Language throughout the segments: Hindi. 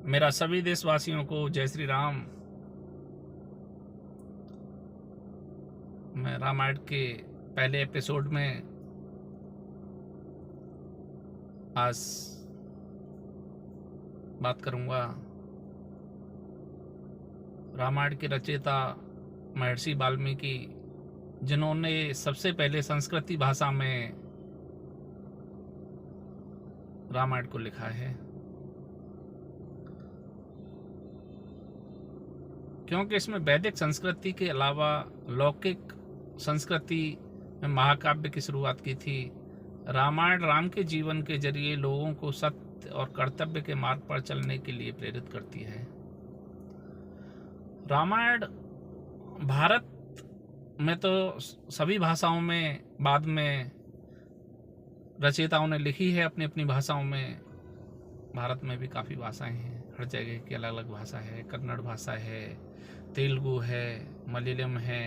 मेरा सभी देशवासियों को जय श्री राम। मैं रामायण के पहले एपिसोड में आज बात करूंगा। रामायण के रचयिता महर्षि वाल्मीकि, जिन्होंने सबसे पहले संस्कृति भाषा में रामायण को लिखा है, क्योंकि इसमें वैदिक संस्कृति के अलावा लौकिक संस्कृति में महाकाव्य की शुरुआत की थी। रामायण राम के जीवन के जरिए लोगों को सत्य और कर्तव्य के मार्ग पर चलने के लिए प्रेरित करती है। रामायण भारत में तो सभी भाषाओं में बाद में रचयिताओं ने लिखी है, अपनी अपनी भाषाओं में। भारत में भी काफ़ी भाषाएं हैं, हर जगह की अलग अलग भाषा है। कन्नड़ भाषा है, तेलुगु है, मलयालम है,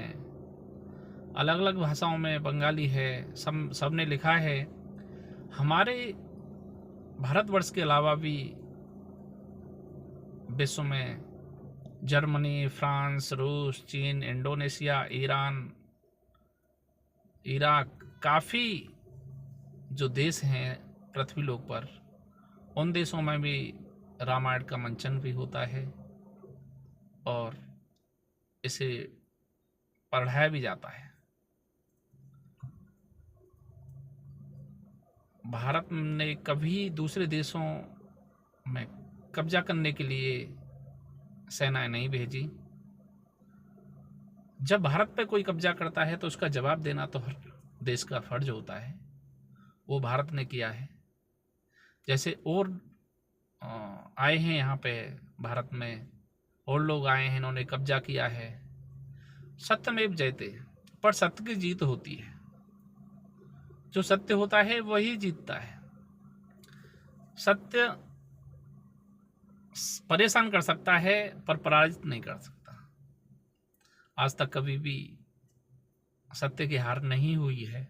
अलग अलग भाषाओं में, बंगाली है, सब ने लिखा है। हमारे भारतवर्ष के अलावा भी विश्व में जर्मनी, फ्रांस, रूस, चीन, इंडोनेशिया, ईरान, इराक, काफ़ी जो देश हैं पृथ्वी लोक पर, उन देशों में भी रामायण का मंचन भी होता है और इसे पढ़ाया भी जाता है। भारत ने कभी दूसरे देशों में कब्जा करने के लिए सेनाएं नहीं भेजी। जब भारत पे कोई कब्जा करता है तो उसका जवाब देना तो हर देश का फर्ज होता है। वो भारत ने किया है। जैसे और आए हैं यहाँ पे भारत में, और लोग आए हैं, इन्होंने कब्जा किया है। सत्यमेव जयते, पर सत्य की जीत होती है। जो सत्य होता है वही जीतता है। सत्य परेशान कर सकता है पर पराजित नहीं कर सकता। आज तक कभी भी सत्य की हार नहीं हुई है,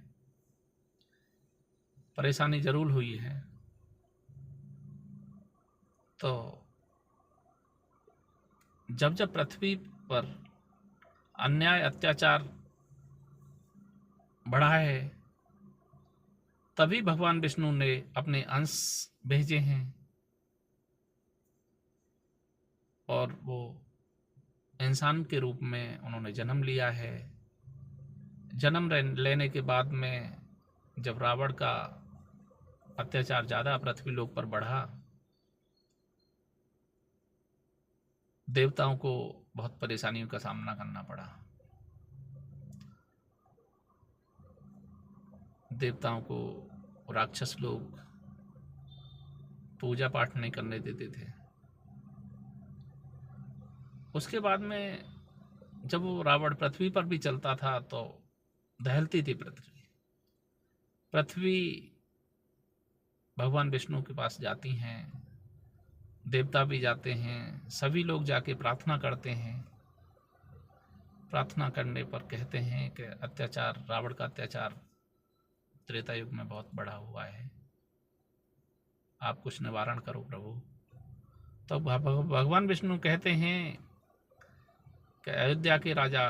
परेशानी जरूर हुई है। तो जब जब पृथ्वी पर अन्याय अत्याचार बढ़ा है, तभी भगवान विष्णु ने अपने अंश भेजे हैं और वो इंसान के रूप में उन्होंने जन्म लिया है। जन्म लेने के बाद में जब रावण का अत्याचार ज़्यादा पृथ्वी लोक पर बढ़ा, देवताओं को बहुत परेशानियों का सामना करना पड़ा। देवताओं को राक्षस लोग पूजा पाठ नहीं करने देते थे। उसके बाद में जब वो रावण पृथ्वी पर भी चलता था तो दहलती थी पृथ्वी भगवान विष्णु के पास जाती हैं, देवता भी जाते हैं, सभी लोग जाके प्रार्थना करते हैं। प्रार्थना करने पर कहते हैं कि अत्याचार, रावण का अत्याचार त्रेता युग में बहुत बढ़ा हुआ है, आप कुछ निवारण करो प्रभु। तो भगवान विष्णु कहते हैं कि अयोध्या के राजा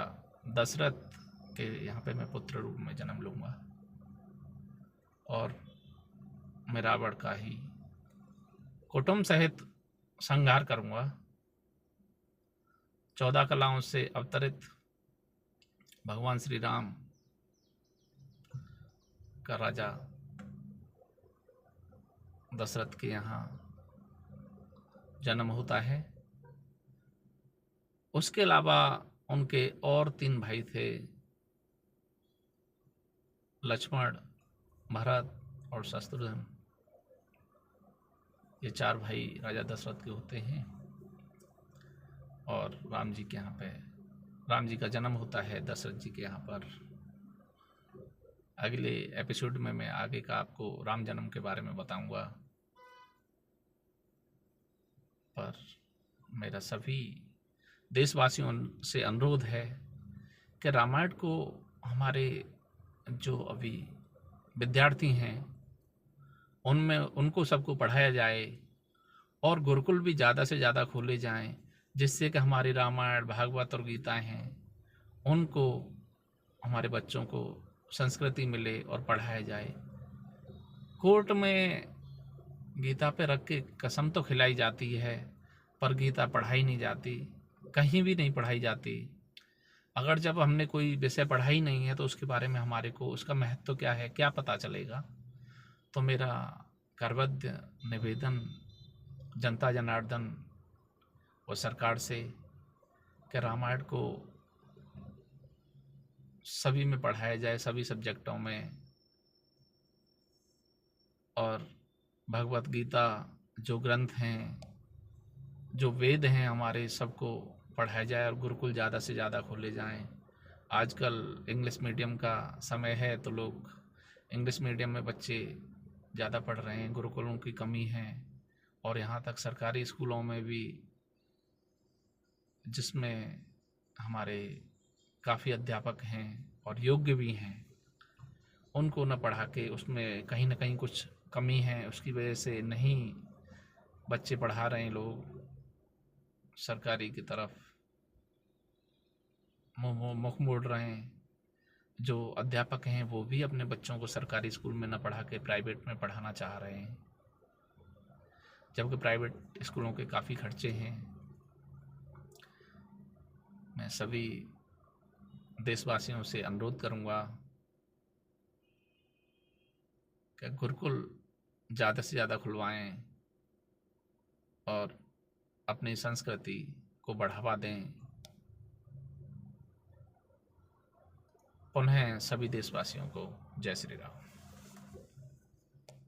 दशरथ के यहाँ पे मैं पुत्र रूप में जन्म लूँगा और मैं रावण का ही कुटुंब सहित संहार करूँगा। 14 कलाओं से अवतरित भगवान श्री राम का राजा दशरथ के यहाँ जन्म होता है। उसके अलावा उनके और 3 भाई थे, लक्ष्मण, भरत और शत्रुघ्न। ये 4 भाई राजा दशरथ के होते हैं और राम जी के यहाँ पे राम जी का जन्म होता है दशरथ जी के यहाँ पर। अगले एपिसोड में मैं आगे का आपको राम जन्म के बारे में बताऊंगा। पर मेरा सभी देशवासियों से अनुरोध है कि रामायण को हमारे जो अभी विद्यार्थी हैं उनमें उनको सबको पढ़ाया जाए, और गुरुकुल भी ज़्यादा से ज़्यादा खोले जाएं, जिससे कि हमारी रामायण, भागवत और गीताएं हैं, उनको हमारे बच्चों को संस्कृति मिले और पढ़ाया जाए। कोर्ट में गीता पे रख के कसम तो खिलाई जाती है, पर गीता पढ़ाई नहीं जाती, कहीं भी नहीं पढ़ाई जाती। अगर जब हमने कोई विषय पढ़ा ही नहीं है तो उसके बारे में हमारे को उसका महत्व क्या है, क्या पता चलेगा। तो मेरा करवद्य निवेदन जनता जनार्दन और सरकार से कि रामायण को सभी में पढ़ाया जाए, सभी सब्जेक्टों में, और भगवत गीता जो ग्रंथ हैं, जो वेद हैं हमारे, सबको पढ़ाया जाए और गुरुकुल ज़्यादा से ज़्यादा खोले जाएं। आजकल इंग्लिश मीडियम का समय है तो लोग इंग्लिश मीडियम में बच्चे ज़्यादा पढ़ रहे हैं, गुरुकुलों की कमी है। और यहाँ तक सरकारी स्कूलों में भी, जिसमें हमारे काफ़ी अध्यापक हैं और योग्य भी हैं, उनको न पढ़ा के उसमें कहीं ना कहीं कुछ कमी है, उसकी वजह से नहीं बच्चे पढ़ा रहे हैं, लोग सरकारी की तरफ मुख मोड़ रहे हैं। जो अध्यापक हैं वो भी अपने बच्चों को सरकारी स्कूल में न पढ़ा के प्राइवेट में पढ़ाना चाह रहे हैं, जबकि प्राइवेट स्कूलों के काफ़ी खर्चे हैं। मैं सभी देशवासियों से अनुरोध करूंगा कि गुरुकुल ज़्यादा से ज़्यादा खुलवाएं और अपनी संस्कृति को बढ़ावा दें। पुनः सभी देशवासियों को जय श्री राम।